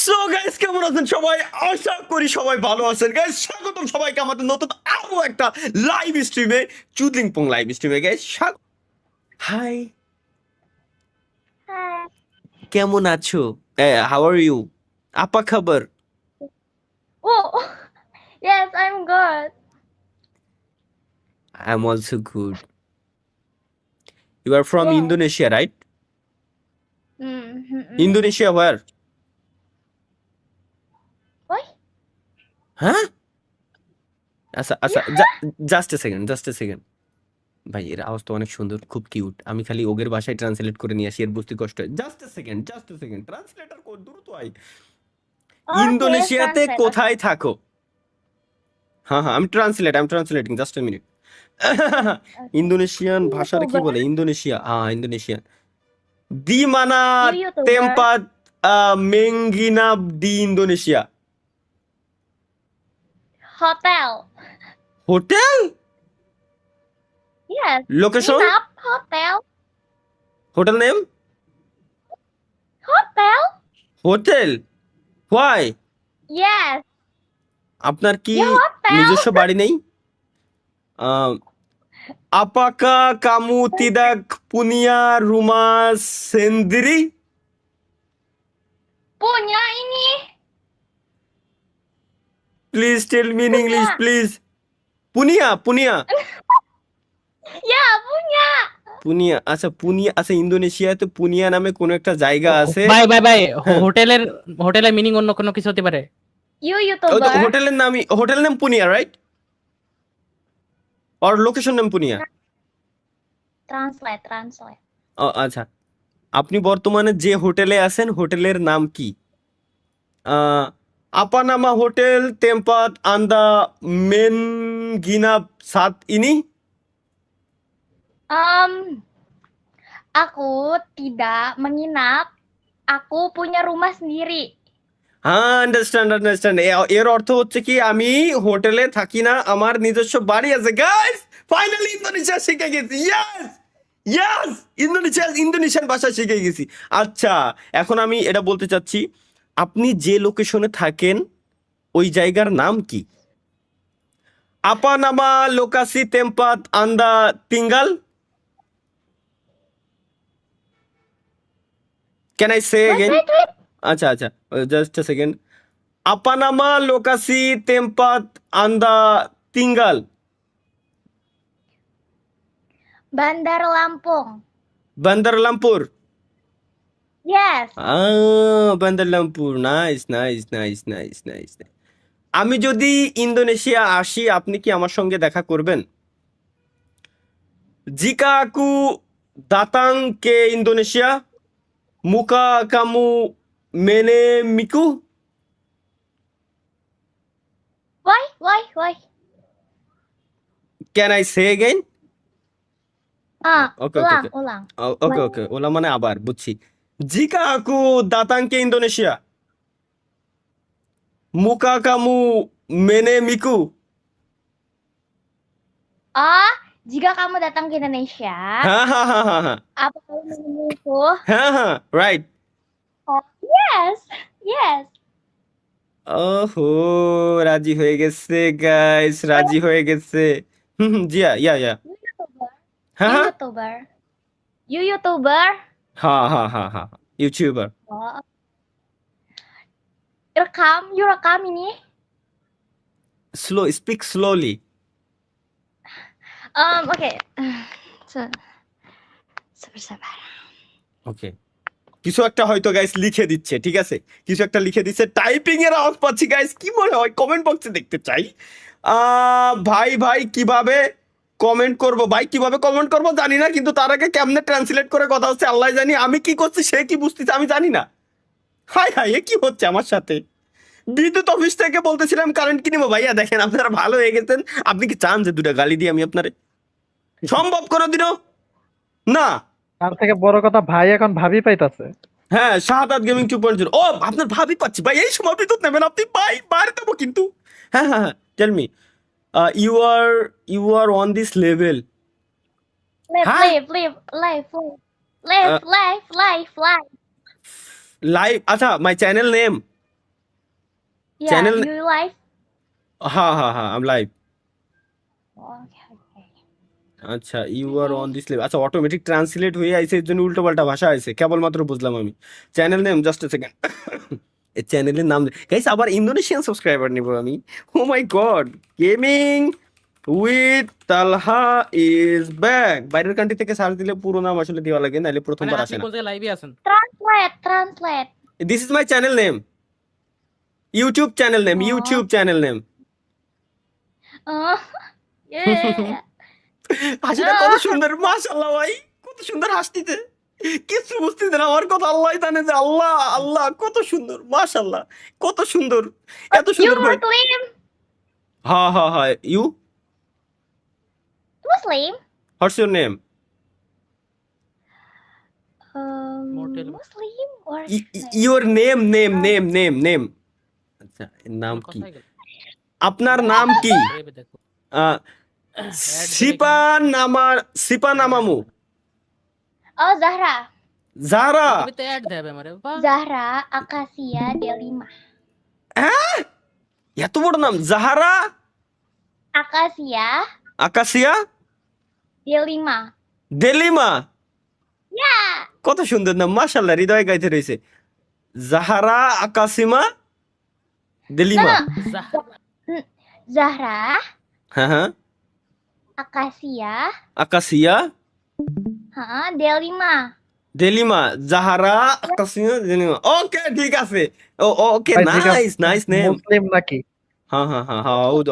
So guys, কেমন আছেন সবাই? আশা করি সবাই ভালো আছেন। গাইস, স্বাগতম সবাইকে আমাদের নতুন আরো একটা লাইভ স্ট্রিমে, চুদলিংপং লাইভ স্ট্রিমে। Guys, hi, Hi. কেমন আছো? How are you? আপা খবর? Oh, yes, I'm good. I am also good. You are from Yes. Indonesia, right? Mm-hmm. Indonesia where? Why? হ্যাঁ, আচ্ছা আচ্ছা, Yeah. Just a second, just a second. ভাই, এর আওয়াজ তো অনেক সুন্দর, খুব কিউট। আমি খালি ওগের ভাষায় ট্রান্সলেট করে নিয়ে আসি, এর বুঝতে কষ্ট হয়। Just a second, just a second, translator code দ্রুত আই। Okay, ইন্দোনেশিয়াতে translate. Okay. কোথায় থাকো? হ্যাঁ হ্যাঁ, আমি translating, just a minute. Okay. Indonesian You ভাষার কি YouTuber. বলে? Indonesia, Indonesian. দি মানা You YouTuber. টেম্পাত মেঙ্গিনাব দি ইন্দোনেশিয়া। Hotel. Hotel? Yes. Location? Nginap. Hotel. Hotel name? Hotel. Hotel? Why? Yes. আপনার কি Ya hotel. নিজস্ব বাড়ি নেই? আহ, Apakah kamu tidak punya rumah sendiri? Punya ini. Please tell me in English, Punya. please. Punia, Punia, Ya, punya. Punia. আচ্ছা, পুনিয়া। আচ্ছা, ইন্দোনেশিয়াতে পুনিয়া নামে কোনো একটা জায়গা আছে। ভাই ভাই ভাই হ্যাঁ, হোটেলের হোটেলের মিনিং অন্য কোনো কিছু হতে পারে। You ওই তো YouTuber. হোটেলের নামই, হোটেল নেম পুনিয়া, রাইট? আর লোকেশন নেম পুনিয়া। Translate, translate. আচ্ছা, আপনি বর্তমানে যে হোটেলে আছেন, হোটেলের নাম কি? আহ, আপানামা হোটেল টেম্পাত আন্দা মেন গিনাপ সাত ইনি। Aku tidak menginap. Aku punya rumah sendiri. হ্যাঁ, আন্ডারস্ট্যান্ড আন্ডারস্ট্যান্ড। এর অর্থ হচ্ছে কি, আমি হোটেলে থাকি না, আমার নিজস্ব বাড়ি আছে। গাইস, ফাইনালি ইন্দোনেশিয়া শিখে গেছি। ইয়েস, ইয়েস, ইন্দোনেশিয়ান ভাষা শিখে গেছি। আচ্ছা, এখন আমি এটা বলতে চাচ্ছি, আপনি যে লোকেশনে থাকেন ওই জায়গার নাম কি? আপা নামা লোকাসি টেম্পাত আন্দা তিঙ্গাল। Can I say Wait, again? wait, wait. আচ্ছা আচ্ছা, জাস্ট এ সেকেন্ড। আপা নামা লোকাসি টেম্পাত আন্দা তিঙ্গাল। Bandar Lampung. বান্দার লামপুর। Yes. বান্দার Lumpur. Nice nice nice nice nice. আমি যদি ইন্দোনেশিয়া আসি, আপনি কি আমার সঙ্গে দেখা করবেন? জিকা আকু দাতাং কে ইন্দোনেশিয়া, মুকা কামু মেনে Miku. Why? Can I say again? Okay okay okay Ulang. Okay okay, OLA মানে আবার, বুঝছি। জিকা আকু দাতাং কে ইন্দোনেশিয়া, মুকা কামু মেনে Miku. Oh, jika kamu datang ke Indonesia, হ্যাঁ হ্যাঁ হ্যাঁ হ্যাঁ হ্যাঁ apa kamu menemuiku? হ্যাঁ হ্যাঁ, রাইট। Oh, yes. ওহো, রাজি হয়ে গেছে গাইস, রাজি হয়ে গেছে। জিয়া, ইয়া। You YouTuber. হ্যাঁ You হ্যাঁ YouTuber. You YouTuber. হ্যাঁ হ্যাঁ হ্যাঁ হ্যাঁ, YouTuber. Oh, you rekam ini. Speak slowly. Okay. Sabar. ওকে, কিছু একটা হয়তো গাইস লিখে দিচ্ছে, ঠিক আছে, কিছু একটা লিখে দিচ্ছে, টাইপিং এর আওয়াজ পাচ্ছি। গাইস, কি মনে হয়? কমেন্ট বক্সে দেখতে চাই। ভাই কিভাবে কমেন্ট করব? ভাই, কিভাবে কমেন্ট করব জানি না, কিন্তু তার আগে কেমনে ট্রান্সলেট করে কথা হচ্ছে আল্লাহ জানি। আমি কি করছি, সে কি বুঝতেছে আমি জানি না। হাই হাই, এ কি হচ্ছে আমার সাথে? বিদ্যুৎ অফিস থেকে বলতেছিলাম কারেন্ট কিনবো। ভাইয়া দেখেন, আপনারা ভালো হয়ে গেছেন। আপনি কি চান যে দুটা গালি দিয়ে আমি আপনারে? সম্ভব কোনোদিনও না। তার থেকে বড় কথা, ভাই এখন ভাবি পাইতাছে। হ্যাঁ, শাহাদাত গেমিং 2.0। ও, আপনার ভাবি পাচ্ছি ভাই, এই সময় বিদ্যুৎ নেবেন আপনি ভাই, বাইরে দেবো কিন্তু। হ্যাঁ হ্যাঁ হ্যাঁ, tell me, you are on this level. হ্যাঁ, Live. লাইভ। আচ্ছা, my channel name Yeah, Channel. you live? हाँ I'm live. Okay. আচ্ছা you are on this level, আচ্ছা অটোমেটিক ট্রান্সলেট হয়ে আইছে, এর জন্য উল্টো পাল্টা ভাষা আইছে, কেবলমাত্র বুঝলাম আমি। Channel name just a second, এই চ্যানেলের নাম গাইস, আবার ইন্দোনেশিয়ান সাবস্ক্রাইবার নিব আমি। Oh my god, gaming with Talha is back. বাইরের কান্ট্রি থেকে সার্চ দিলে পুরো নাম আসলে দেওয়া লাগে, নাহলে মানে প্রথমবার আপনি আসে না। বলতে লাইভে আছেন? Translate. This is my channel name, YouTube channel name, Oh. YouTube channel name. Oh. Yeah. হাসিটা কত সুন্দর, মাশাআল্লাহ ভাই, কত সুন্দর হাসতিতে, কিছু বুঝতেছে না আমার কথা, আল্লাহ জানে যে, আল্লাহ আল্লাহ কত সুন্দর, মাশাআল্লাহ কত সুন্দর, এত You সুন্দর ভাই। Muslim? হ্যাঁ you Muslim? What's your name? Mortal. Muslim or your name. আচ্ছা এর নাম কি, কথাই গেল। আপনার নাম কি? লাইভে দেখো। আহ, সিপা নামামু, Oh, Zahra. জাহরা। টিভিতে অ্যাড দেবে আমারে বাহ। Zahra Akasia Delima. হ্যাঁ, এত বড় নাম, জাহারা Akasia আকাশিয়া Delima. দেলিমা, Yeah. কত সুন্দর নাম, মাশাআল্লাহ, হৃদয় গাইতে রয়েছে। জাহারা আকাশিমা দেলিমা। জাহরা। Zahra হ্যাঁ Akasia আকাশিয়া Delima. দেলিমা, জাহারা আকাশিয়া দেলিমা। ওকে ঠিক আছে, ওকে ভাই, ঠিক আছে। Nice name. মুসলিম নাকি? হ্যাঁ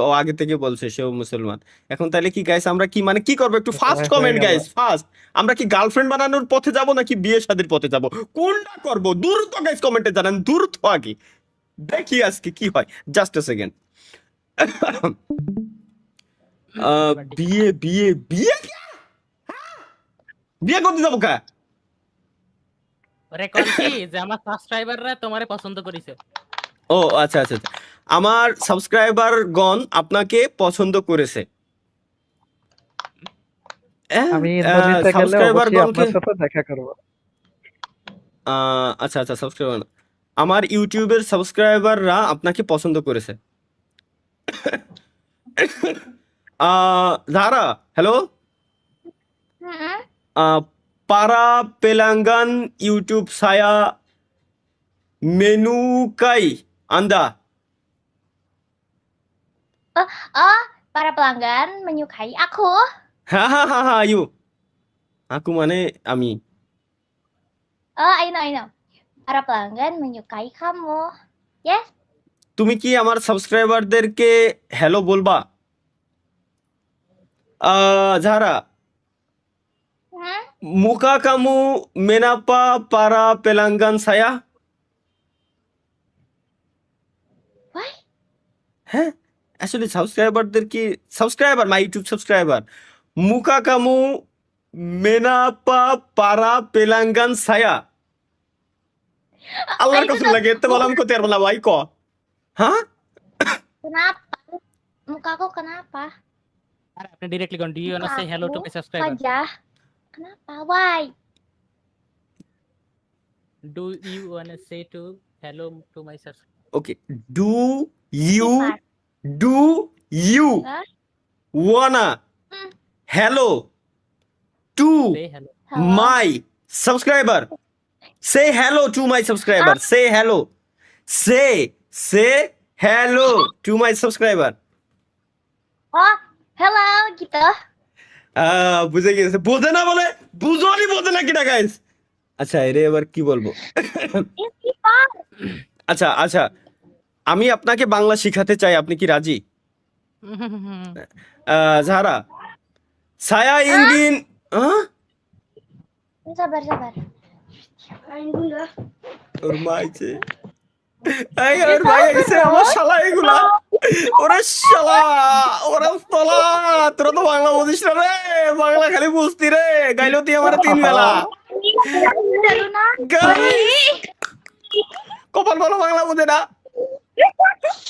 ও আগে থেকে বলছে সেও মুসলমান। এখন তাহলে কি গাইস, আমরা কি মানে কি করবো, একটু ফার্স্ট হয়ে কমেন্ট গেল। Guys, first. আমরা কি গার্লফ্রেন্ড বানানোর পথে যাব নাকি বিয়ে শাদীর পথে যাব, কোনটা করব? দ্রুত গাইস কমেন্টে জানান, দ্রুত আগে দেখি আজকে কি হয়। জাস্ট আ সেকেন্ড। বিয়ে করতে যাবো কা? ওরে কোন কি যে আমার সাবস্ক্রাইবাররা তোমারে পছন্দ করেছে। ও আচ্ছা, আমার সাবস্ক্রাইবার গণ আপনাকে পছন্দ করেছে। আমি ইন্দোনেশিয়া গেলে সাবস্ক্রাইবার অবশ্যই গণকে, আপনার সাথে দেখা করব। আচ্ছা সাবস্ক্রাইবার, আমার ইউটিউবের সাবস্ক্রাইবাররা আপনাকে পছন্দ করেছে। জাহারা hello, para pelanggan YouTube saya menyukai Anda. Oh, para pelanggan menyukai aku. Hahaha, you. Aku মানে আমি। Oh, I know. Para pelanggan menyukai kamu. Yes. তুমি কি আমার সাবস্ক্রাইবারদেরকে হ্যালো বলবা? জাহারা, muka kamu menapa para pelanggan saya? Why? হ্যাঁ আসলে সাবস্ক্রাইবারদেরকে, subscriber my YouTube subscriber, মুকা কামু মেনাপা পারা পেলাঙ্গান সায়া। আল্লাহর কসম লাগে, এতে বললাম কোতে আর বলা ভাই ক। হ্যাঁ Kenapa? Mukaku kenapa? আর আপনি ডাইরেক্টলি কোন do you want say hello to my subscriber? Wajah. Kenapa? Why? Do you want say to hello to my subscriber? Okay, do you Hah? Wanna hello to say hello. Halo? My subscriber? Say hello to my subscriber, say hello, say hello to my subscriber. Oh, hello gitu. বুঝে গেছে, বোঝে না বলে, বোঝে না কিনা guys. আচ্ছা এরে এবার কি বলবো? Istighfar. আচ্ছা আমি আপনাকে বাংলা শিখাতে চাই, আপনি কি রাজি? জাহারা, saya ingin Sabar. ওর মাইছে, ওর ভাই এসে আমার শালা এগুলা, ওরে শালা, ওরে শালা, তোরা তো বাংলা বুঝিস না রে, বাংলা খালি বুঝতি রে, গাইলো তুই আমার 3 বেলা। Guys, কপাল ভালো বাংলা বোঝে না,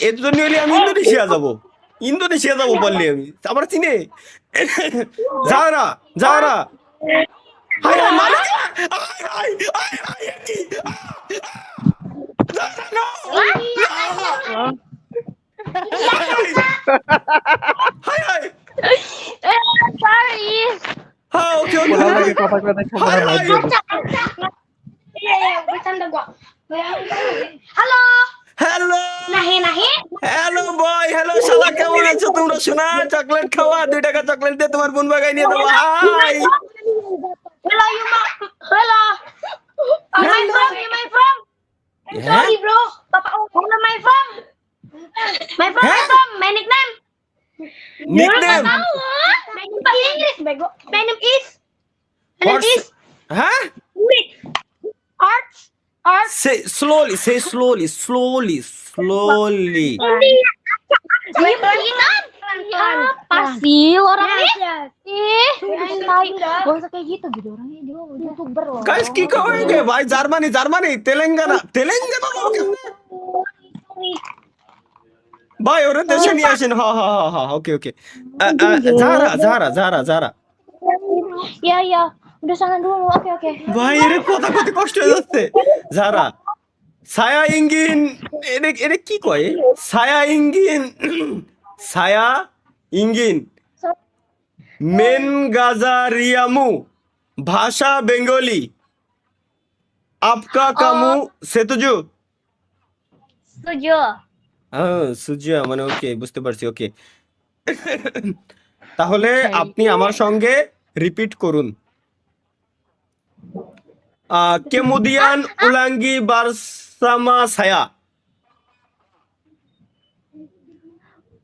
এর জন্য হলে আমি ইন্দোনেশিয়া যাবো বললি আমি, আমার চিনে। জাহারা হাই মালিক, জাহারা, no! High high Sorry. হ্যাঁ ওকে ওকে বলার আগে কথা কয়ে দেখো হাই না hi Iya, bercanda gua. Halo. Hello Nahi. Hello boy hello শালা কেমন আছো তোমরা শোনা চকলেট খাওয়া 2 টাকা চকলেট দিয়ে তোমার বোন বাগাই নিয়ে দেবো high Hello, you ma. Hello. My from? My from? Sorry, bro. Papa, hello, my from? My from? My Hah? from? My nickname? Nickname My name pakai Inggris, bego. My name is. My name is. হ্যাঁ Wait. Arts. Arts. say slowly Pasti orangnya. Ih, tai. Gak usah kayak gitu orangnya dia YouTuber loh. Guys কি করেंगे ভাই Germany Telangana ভাই ওরে দেশে নিয়ে আসেন হ্যাঁ ওকে যারা Ya. Udah sana dulu. Oke. ভাই এর কথা কত কষ্ট হয়ে যাচ্ছে যারা ছায়া ইঙ্গিন এরে কি কয় ছায়া ইঙ্গিন মেন গাজারিয়ামু ভাষা বেঙ্গলি আপকা কামু সেতুজু Setuju. সুজিয়া মানে ওকে বুঝতে পারছি ওকে তাহলে আপনি আমার সঙ্গে রিপিট করুন কেমুদিয়ান উলাঙ্গি বারসামা সায়া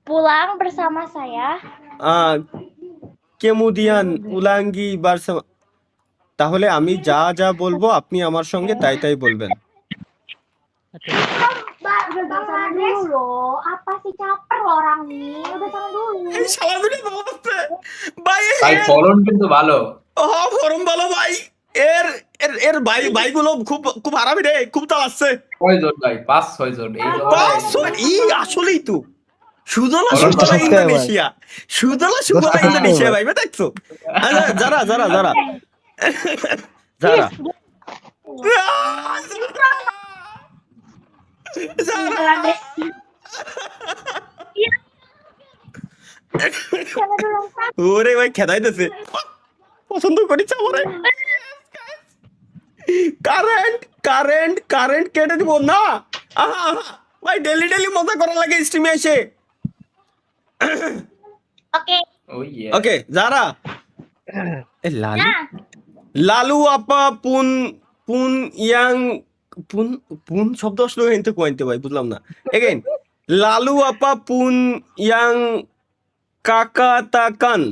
Pulang bersama saya. কেমুদিয়ান উলাঙ্গি বারসামা তাহলে আমি যা বলবো আপনি আমার সঙ্গে তাই বলবেন Udah sana dulu. Apa sih caper orang nih? Udah sana dulu. এই শালাগুলো বলতে ভাই ভাই ফলন কিন্তু ভালো। ফরম ভালো ভাই এর ভাইগুলো খুব আরামি রে খুব চালাচ্ছে 6 জন ভাই 5-6 জন এই আসলেই তো সুদলা ফলন ইন্দোনেশিয়া ভাই দেখছো যারা ওরে ভাই খেদাইতেছে পছন্দ করিস আমারে কারেন্ট কেটে দিব না ভাই ডেলি মজা করা লাগে স্ট্রিমে এসে Oke. Oh iya. ওকে যারা লালু আপা পুন ইয়াং পুন শব্দ আসলো এনতে কোয়াইতে ভাই বুঝলাম না এগেইন লালু আপা পুন ইয়াং কাকাতাকান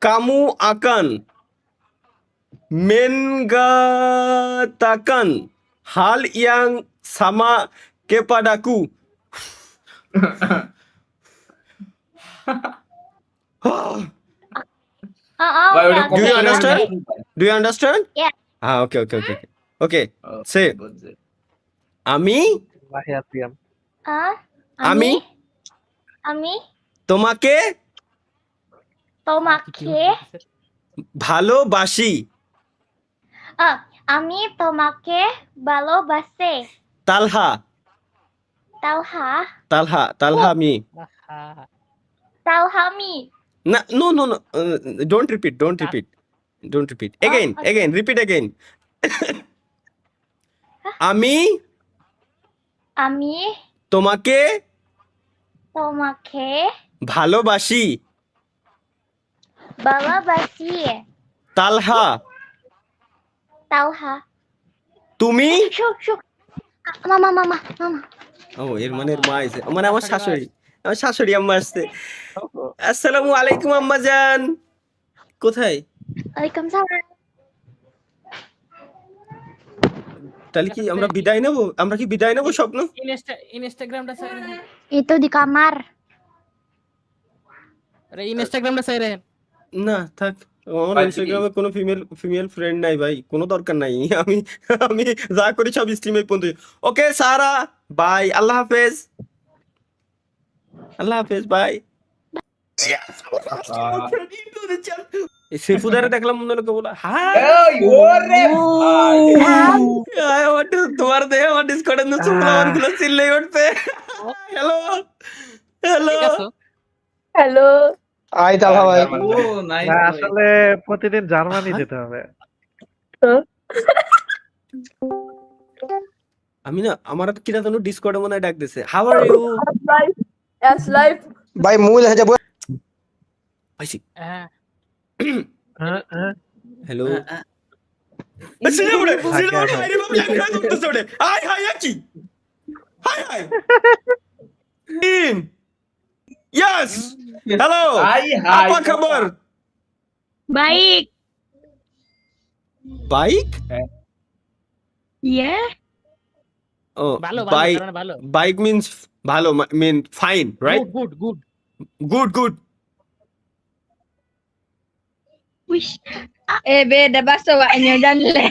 কামু আকান মেনগাতাকান হাল ইয়াং সামা কেপাডাকু ভাই ওটা Do you copy understand? Do you understand? Yeah. Okay. Say আমি Mahiatian. আমি Ami তোমাকে tomake. ভালোবাসি Ami tomake balobase. তালহা আমি Talhami. no don't repeat again repeat again আমি Ami তোমাকে tomake ভালোবাসি balobasi. তালহা Talha. তুমি Shuk. Mama. ও এর মানে এর মা আছে মানে আমার শাশুড়ি আম্মা আসছে আসসালামু আলাইকুম আম্মা জান কোথায় Waalaikumsalam. তাহলে কি আমরা কি বিদায় নেব স্বপ্ন ইনস্টাগ্রামটা চাই রেখেন Itu di kamar. আরে ইনস্টাগ্রামটা চাই রেখেন না থাক আমার ভাই, ইনস্টাগ্রামে কোনো ফিমেল ফ্রেন্ড নাই ভাই কোনো দরকার নাই আমি যা করি সব স্ট্রিমে পর্যন্ত ওকে সারা বাই আল্লাহ হাফেজ বাই সেফুদারে দেখলাম মনে লোকে বলা হাই এই ওরে ভাই I want to তোমার দেহে আমার ডিসকর্ডে নো সুপ্লাওয়ার গুলো চিল্লাই উঠছে হ্যালো হ্যালো ঠিক আছে হ্যালো আই তালা ভাই ও নাইস না, আসলে প্রতিদিন জার্মানি যেতে হবে। আমি না আমার কিনা যেন ডিসকর্ডে মনে হয় ডাক দিছে how are U S live ভাই মূল হয়ে যাবো পাইছি হ্যাঁ হ্যালো সিনেমা সিনেমা আইরে বাবা লাগা করতেছ ওরে আই হাই কি high high yes hello hi high apa kabar baik bike ya oh ভালো bike ভালো ভালো bike means ভালো mean fine right good good good wish beda bahasa waknya dan le